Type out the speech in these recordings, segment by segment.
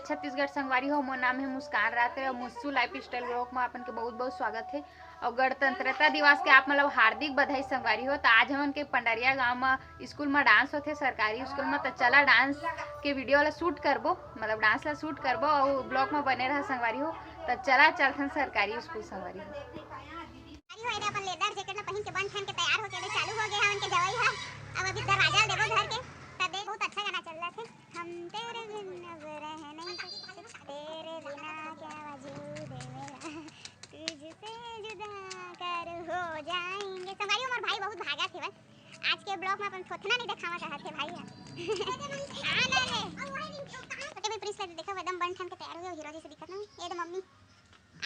छत्तीसगढ़ संगवारी हो। मोर नाम है मुस्कान राते और मुस्सू लाइफ स्टाइल ब्लॉग में अपन के बहुत बहुत स्वागत है। और गणतंत्रता दिवस के आप मतलब हार्दिक बधाई संगवारी हो। तो आज हमन के पंडरिया गांव में स्कूल में डांस होते सरकारी स्कूल में। तो चला डांस के वीडियो ला शूट करबो, मतलब डांस ला शूट करबो और ब्लॉग में बने रहा संगवारी हो। तो चला चलथन सरकारी स्कूल संगवारी हो। अपन लेदर जैकेट में पहन के बन ठन के तैयार होके चालू हो गए हैं उनके जवाई है। अब अभी दरवाजा देवो घर के तब देख बहुत अच्छा गाना चल रहा है। हम तेरे बिन अब रह नहीं सकते, तेरे बिना क्या वजूद है मेरा, तुझसे जुदा कर हो जाएंगे। संगवारी हमार भाई बहुत भागा थे बस। आज के ब्लॉग में अपन थोथना नहीं दिखावा चाहते भाई हां ना रे ओके भी प्लीज देखो एकदम बन ठन के तैयार हो हीरो जैसे दिखत ना। ये तो मम्मी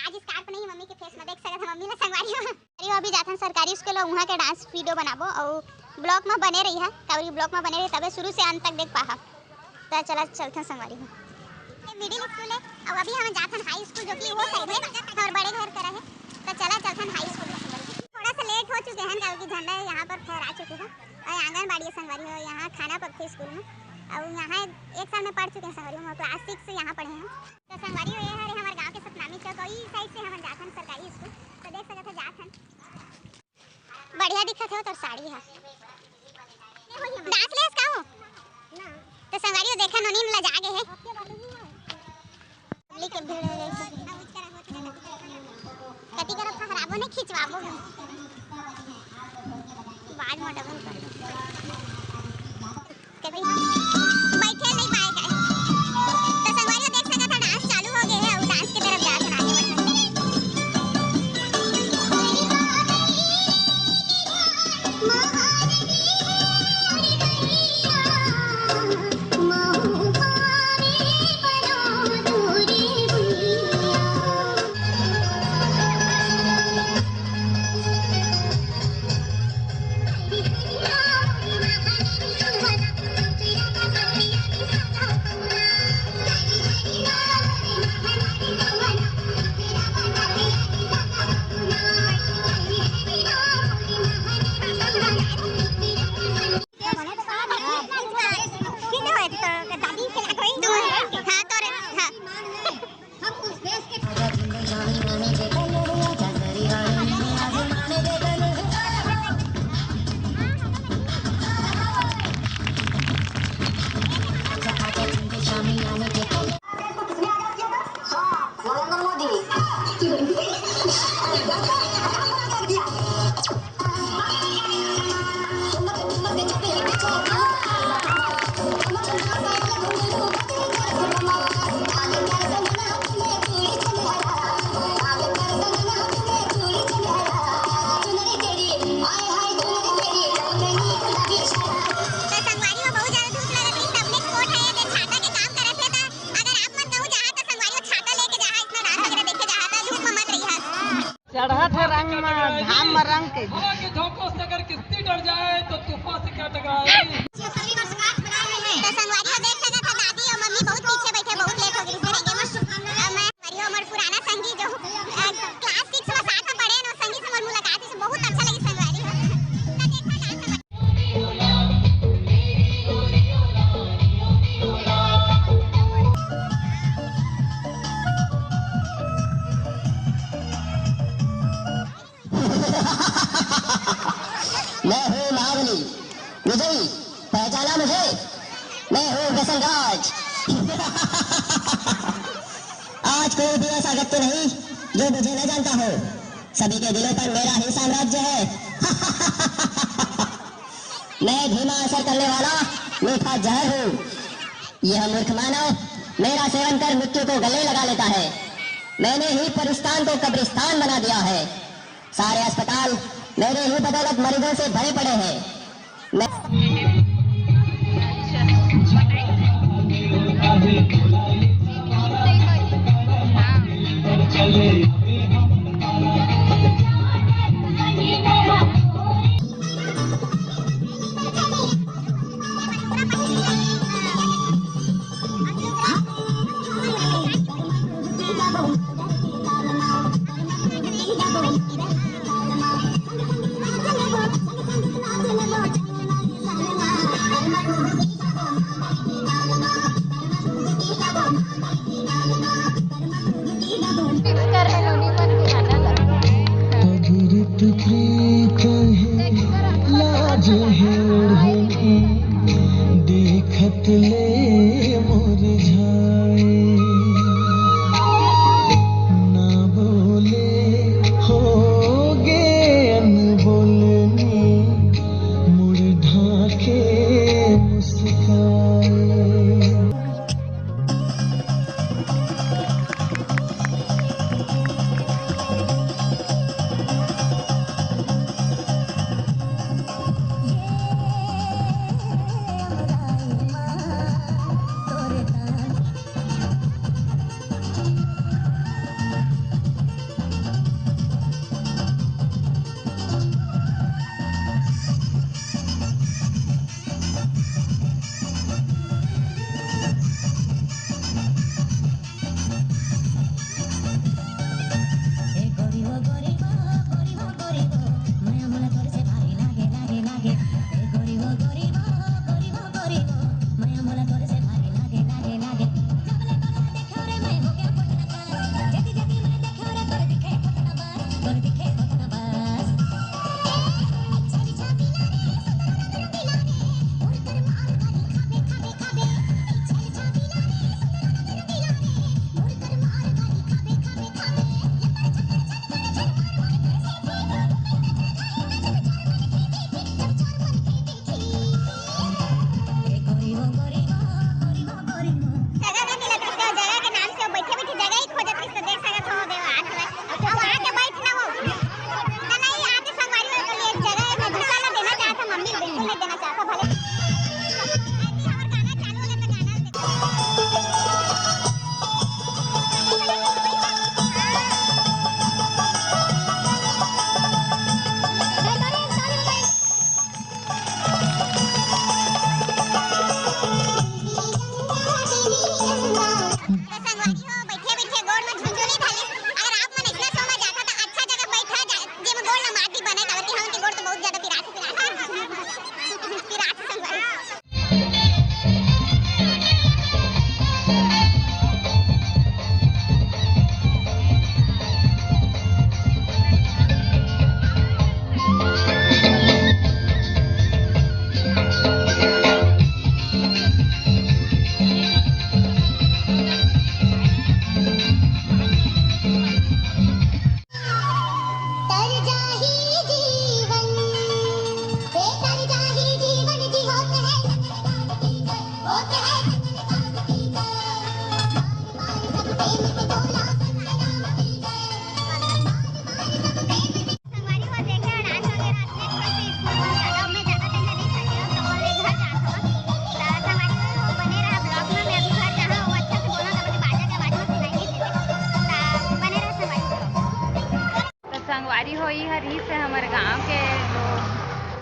आज स्कार्फ नहीं मम्मी के फेस में देख सकत मम्मी ला संगवारी अरे अभी जाथन सरकारी स्कूल वहां के डांस वीडियो बनाबो और ब्लॉग में बने रही है कावरी ब्लॉग में बने रही तबे शुरू से अंत तक देख पाहा। तो चला चलथन संगवारी ये मिडिल स्कूल है और अभी हम जाथन हाई स्कूल जो कि वो साइड है और बड़े घर करा है। तो चला चलथन हाई स्कूल में संगवारी। थोड़ा सा लेट हो चुके हैं क्योंकि झंडा यहां पर फहरा चुके हैं और आंगनबाड़ी संगवारी है। यहां खाना पकते स्कूल में और यहाँ एक साल में पढ़ चुके हैं संगवारी में, क्लास 6 से यहाँ पढ़े हैं। तो संगवारी ये है हमारे गांव के सतनामी चौक और इस साइड से हम जाथन सरकारी स्कूल। तो देख सकते हैं जाथन बढ़िया दिखत है। तो साड़ी है डांस लेस का हो ना। तो संगवारी देखा नोनी ला जागे है पब्लिक के भीड़ है कति करत खराबो नहीं खिंचवाबो बाद में डबल कर कभी बैठे नहीं पाएगा। तो संगवारी देख सकते हैं डांस चालू हो गए हैं और डांस की तरफ जाकर आगे बढ़ते हैं। चढ़त है रंग में धाम में रंग के धोखों से अगर किस्ती डर जाए तो तूफान से क्या टकराए। तो संगवारी देख सकते हैं दादी और मम्मी बहुत पीछे बैठे बहुत लेट हो गई मैं हमारे पुराना संगी जो क्लास 6 में साथ में पढ़े ना संगी से हमारी मुलाकात से बहुत अच्छा लगी संगवारी। मैं हूँ महाबली विजयी, पहचाना मुझे? मैं हूँ व्यसनराज। आज कोई भी ऐसा व्यक्ति नहीं जो मुझे न जानता हो। सभी के दिलों पर मेरा ही साम्राज्य है। मैं धीमा असर करने वाला मीठा जहर हूँ। यह मूर्ख मानव मेरा सेवन कर मृत्यु को गले लगा लेता है। मैंने ही परिस्तान को कब्रिस्तान बना दिया है। सारे अस्पताल मेरे ही बदौलत मरीजों से भरे पड़े हैं।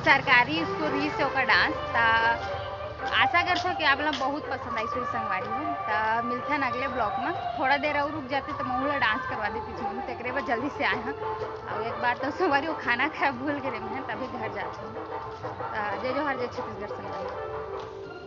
सरकारी स्कूल रही से ओकर डांस। तो आशा करते हो कि आप लोग बहुत पसंद आई सुई संगवारी हो। तो मिलते हैं अगले ब्लॉग में। थोड़ा देर और रुक जाते तो महूला डांस करवा देती थी तो एक बार जल्दी से आए हैं। और एक बार तो संगवारी वो खाना खाया भूल गए मैं, तभी घर जाती हूँ। जय जोहार, जय छत्तीसगढ़ संगवारी।